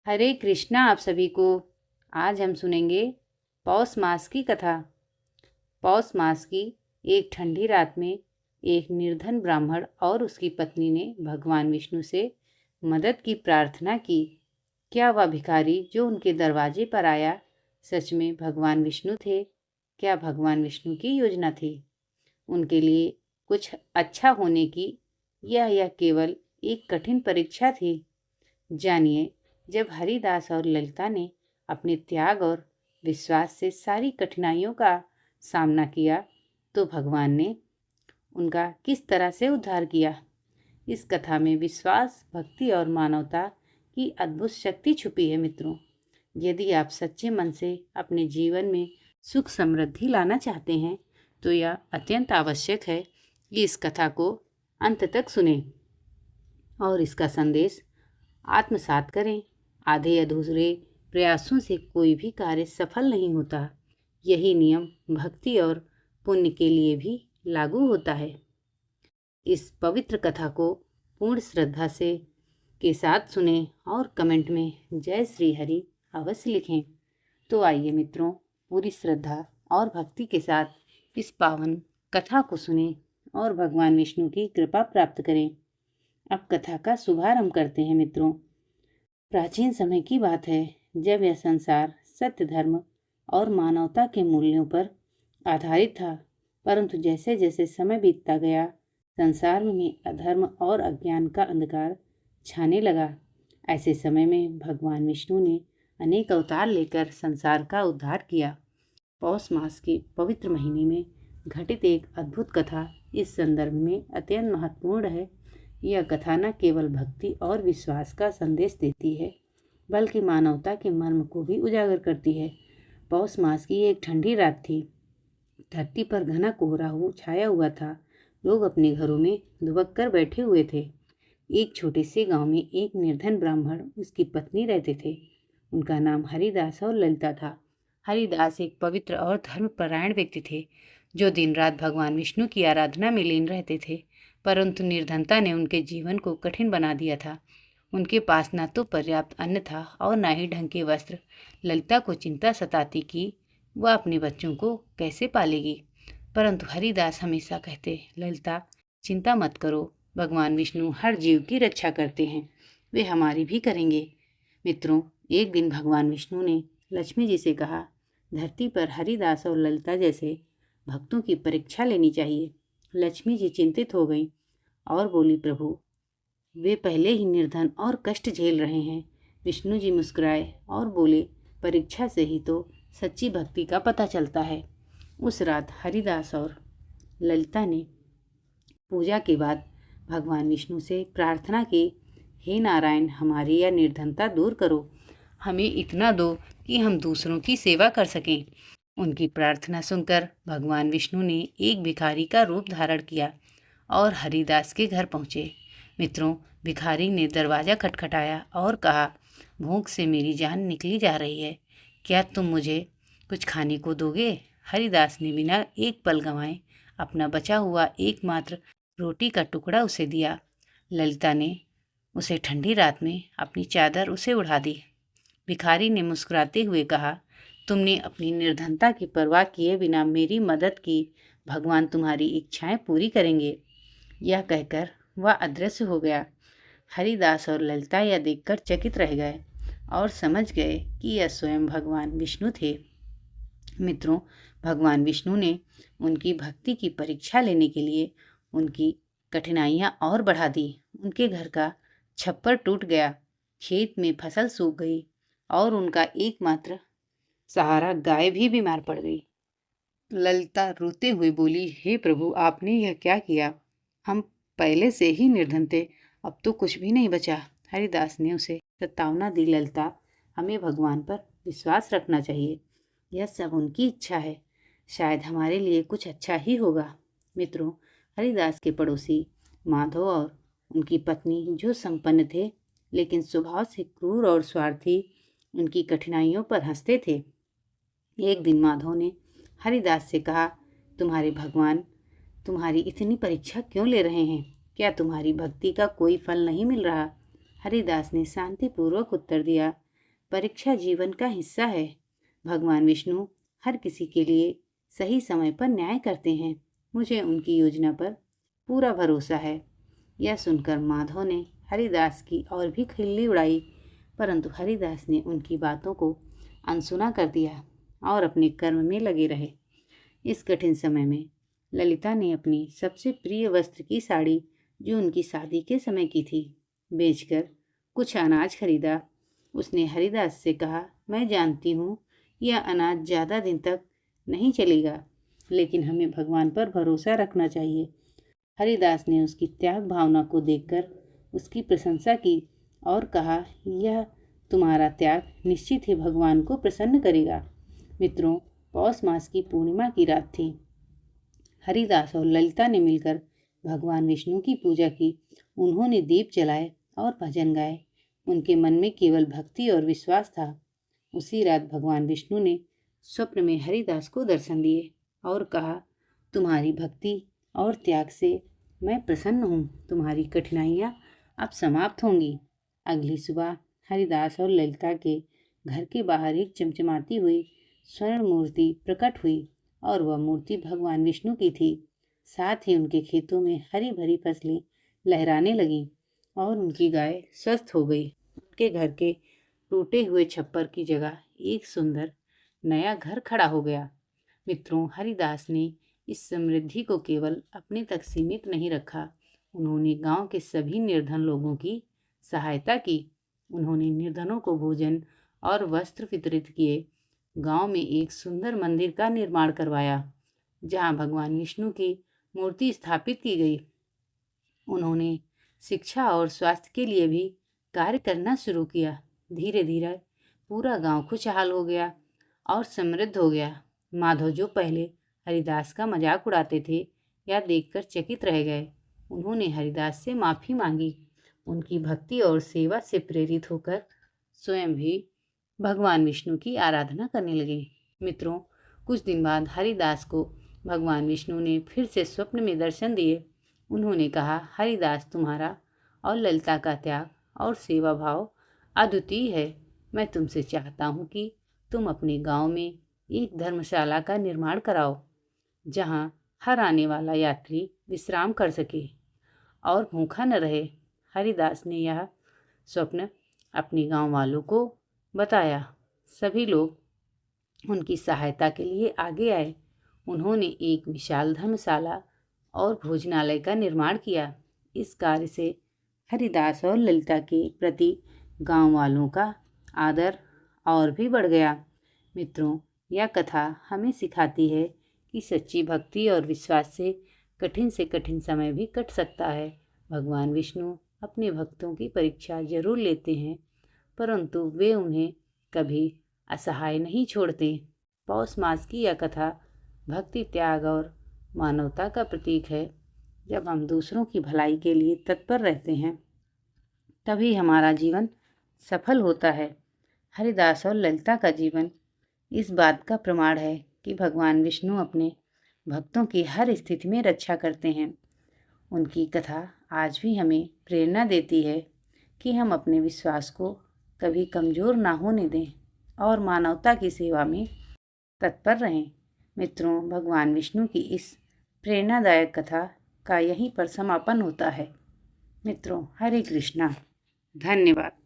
हरे कृष्णा आप सभी को। आज हम सुनेंगे पौष मास की कथा। पौष मास की एक ठंडी रात में एक निर्धन ब्राह्मण और उसकी पत्नी ने भगवान विष्णु से मदद की प्रार्थना की। क्या वह भिखारी जो उनके दरवाजे पर आया सच में भगवान विष्णु थे? क्या भगवान विष्णु की योजना थी उनके लिए कुछ अच्छा होने की, या यह केवल एक कठिन परीक्षा थी? जानिए, जब हरिदास और ललिता ने अपने त्याग और विश्वास से सारी कठिनाइयों का सामना किया तो भगवान ने उनका किस तरह से उद्धार किया। इस कथा में विश्वास, भक्ति और मानवता की अद्भुत शक्ति छुपी है मित्रों। यदि आप सच्चे मन से अपने जीवन में सुख समृद्धि लाना चाहते हैं तो यह अत्यंत आवश्यक है कि इस कथा को अंत तक सुनें और इसका संदेश आत्मसात करें। आधे अधूरे प्रयासों से कोई भी कार्य सफल नहीं होता। यही नियम भक्ति और पुण्य के लिए भी लागू होता है। इस पवित्र कथा को पूर्ण श्रद्धा से के साथ सुनें और कमेंट में जय श्री हरि अवश्य लिखें। तो आइए मित्रों, पूरी श्रद्धा और भक्ति के साथ इस पावन कथा को सुनें और भगवान विष्णु की कृपा प्राप्त करें। अब कथा का शुभारंभ करते हैं मित्रों। प्राचीन समय की बात है जब यह संसार सत्य, धर्म और मानवता के मूल्यों पर आधारित था, परंतु जैसे जैसे समय बीतता गया संसार में अधर्म और अज्ञान का अंधकार छाने लगा। ऐसे समय में भगवान विष्णु ने अनेक अवतार लेकर संसार का उद्धार किया। पौष मास के पवित्र महीने में घटित एक अद्भुत कथा इस संदर्भ में अत्यंत महत्वपूर्ण है। यह कथा न केवल भक्ति और विश्वास का संदेश देती है, बल्कि मानवता के मर्म को भी उजागर करती है। पौष मास की एक ठंडी रात थी। धरती पर घना कोहरा छाया हुआ था। लोग अपने घरों में दुबक कर बैठे हुए थे। एक छोटे से गांव में एक निर्धन ब्राह्मण, उसकी पत्नी रहते थे। उनका नाम हरिदास और ललिता था। हरिदास एक पवित्र और धर्मपरायण व्यक्ति थे जो दिन रात भगवान विष्णु की आराधना में लीन रहते थे। परंतु निर्धनता ने उनके जीवन को कठिन बना दिया था। उनके पास न तो पर्याप्त अन्न था और न ही ढंग के वस्त्र। ललिता को चिंता सताती कि वह अपने बच्चों को कैसे पालेगी। परंतु हरिदास हमेशा कहते, ललिता चिंता मत करो, भगवान विष्णु हर जीव की रक्षा करते हैं, वे हमारी भी करेंगे। मित्रों, एक दिन भगवान विष्णु ने लक्ष्मी जी से कहा, धरती पर हरिदास और ललिता जैसे भक्तों की परीक्षा लेनी चाहिए। लक्ष्मी जी चिंतित हो गई और बोली, प्रभु वे पहले ही निर्धन और कष्ट झेल रहे हैं। विष्णु जी मुस्कुराए और बोले, परीक्षा से ही तो सच्ची भक्ति का पता चलता है। उस रात हरिदास और ललिता ने पूजा के बाद भगवान विष्णु से प्रार्थना की, हे नारायण, हमारी यह निर्धनता दूर करो, हमें इतना दो कि हम दूसरों की सेवा कर सकें। उनकी प्रार्थना सुनकर भगवान विष्णु ने एक भिखारी का रूप धारण किया और हरिदास के घर पहुँचे। मित्रों, भिखारी ने दरवाज़ा खटखटाया और कहा, भूख से मेरी जान निकली जा रही है, क्या तुम मुझे कुछ खाने को दोगे? हरिदास ने बिना एक पल गंवाए अपना बचा हुआ एकमात्र रोटी का टुकड़ा उसे दिया। ललिता ने उसे ठंडी रात में अपनी चादर उसे उड़ा दी। भिखारी ने मुस्कुराते हुए कहा, तुमने अपनी निर्धनता की परवाह किए बिना मेरी मदद की, भगवान तुम्हारी इच्छाएं पूरी करेंगे। यह कहकर वह अदृश्य हो गया। हरिदास और ललिता यह देखकर चकित रह गए और समझ गए कि यह स्वयं भगवान विष्णु थे। मित्रों, भगवान विष्णु ने उनकी भक्ति की परीक्षा लेने के लिए उनकी कठिनाइयां और बढ़ा दी। उनके घर का छप्पर टूट गया, खेत में फसल सूख गई और उनका एकमात्र सहारा गाय भी बीमार पड़ गई। ललिता रोते हुए बोली, हे प्रभु, आपने यह क्या किया? हम पहले से ही निर्धन थे, अब तो कुछ भी नहीं बचा। हरिदास ने उसे सत्तावना दी, ललिता, हमें भगवान पर विश्वास रखना चाहिए। यह सब उनकी इच्छा है, शायद हमारे लिए कुछ अच्छा ही होगा। मित्रों, हरिदास के पड़ोसी माधव और उनकी पत्नी, जो संपन्न थे लेकिन स्वभाव से क्रूर और स्वार्थी, उनकी कठिनाइयों पर हंसते थे। एक दिन माधव ने हरिदास से कहा, तुम्हारे भगवान तुम्हारी इतनी परीक्षा क्यों ले रहे हैं? क्या तुम्हारी भक्ति का कोई फल नहीं मिल रहा? हरिदास ने शांतिपूर्वक उत्तर दिया, परीक्षा जीवन का हिस्सा है। भगवान विष्णु हर किसी के लिए सही समय पर न्याय करते हैं। मुझे उनकी योजना पर पूरा भरोसा है। यह सुनकर माधव ने हरिदास की और भी खिल्ली उड़ाई, परंतु हरिदास ने उनकी बातों को अनसुना कर दिया और अपने कर्म में लगे रहे। इस कठिन समय में ललिता ने अपनी सबसे प्रिय वस्त्र की साड़ी, जो उनकी शादी के समय की थी, बेचकर कुछ अनाज खरीदा। उसने हरिदास से कहा, मैं जानती हूँ यह अनाज ज़्यादा दिन तक नहीं चलेगा, लेकिन हमें भगवान पर भरोसा रखना चाहिए। हरिदास ने उसकी त्याग भावना को देखकर उसकी प्रशंसा की और कहा, यह तुम्हारा त्याग निश्चित ही भगवान को प्रसन्न करेगा। मित्रों, पौष मास की पूर्णिमा की रात थी। हरिदास और ललिता ने मिलकर भगवान विष्णु की पूजा की। उन्होंने दीप जलाए और भजन गाए। उनके मन में केवल भक्ति और विश्वास था। उसी रात भगवान विष्णु ने स्वप्न में हरिदास को दर्शन दिए और कहा, तुम्हारी भक्ति और त्याग से मैं प्रसन्न हूँ। तुम्हारी कठिनाइयाँ अब समाप्त होंगी। अगली सुबह हरिदास और ललिता के घर के बाहर एक चमचमाती हुई स्वर्ण मूर्ति प्रकट हुई और वह मूर्ति भगवान विष्णु की थी। साथ ही उनके खेतों में हरी भरी फसलें लहराने लगीं और उनकी गाय स्वस्थ हो गई। उनके घर के टूटे हुए छप्पर की जगह एक सुंदर नया घर खड़ा हो गया। मित्रों, हरिदास ने इस समृद्धि को केवल अपने तक सीमित नहीं रखा। उन्होंने गांव के सभी निर्धन लोगों की सहायता की। उन्होंने निर्धनों को भोजन और वस्त्र वितरित किए। गांव में एक सुंदर मंदिर का निर्माण करवाया, जहां भगवान विष्णु की मूर्ति स्थापित की गई। उन्होंने शिक्षा और स्वास्थ्य के लिए भी कार्य करना शुरू किया। धीरे धीरे पूरा गांव खुशहाल हो गया और समृद्ध हो गया। माधव, जो पहले हरिदास का मजाक उड़ाते थे, यह देखकर चकित रह गए। उन्होंने हरिदास से माफ़ी मांगी। उनकी भक्ति और सेवा से प्रेरित होकर स्वयं भी भगवान विष्णु की आराधना करने लगे। मित्रों, कुछ दिन बाद हरिदास को भगवान विष्णु ने फिर से स्वप्न में दर्शन दिए। उन्होंने कहा, हरिदास, तुम्हारा और ललिता का त्याग और सेवा भाव अद्वितीय है। मैं तुमसे चाहता हूँ कि तुम अपने गांव में एक धर्मशाला का निर्माण कराओ, जहाँ हर आने वाला यात्री विश्राम कर सके और भूखा न रहे। हरिदास ने यह स्वप्न अपने गांव वालों को बताया। सभी लोग उनकी सहायता के लिए आगे आए। उन्होंने एक विशाल धर्मशाला और भोजनालय का निर्माण किया। इस कार्य से हरिदास और ललिता के प्रति गांव वालों का आदर और भी बढ़ गया। मित्रों, यह कथा हमें सिखाती है कि सच्ची भक्ति और विश्वास से कठिन समय भी कट सकता है। भगवान विष्णु अपने भक्तों की परीक्षा जरूर लेते हैं, परंतु वे उन्हें कभी असहाय नहीं छोड़ते। पौष मास की यह कथा भक्ति, त्याग और मानवता का प्रतीक है। जब हम दूसरों की भलाई के लिए तत्पर रहते हैं, तभी हमारा जीवन सफल होता है। हरिदास और ललिता का जीवन इस बात का प्रमाण है कि भगवान विष्णु अपने भक्तों की हर स्थिति में रक्षा करते हैं। उनकी कथा आज भी हमें प्रेरणा देती है कि हम अपने विश्वास को कभी कमज़ोर ना होने दें और मानवता की सेवा में तत्पर रहें। मित्रों, भगवान विष्णु की इस प्रेरणादायक कथा का यहीं पर समापन होता है। मित्रों, हरे कृष्णा। धन्यवाद।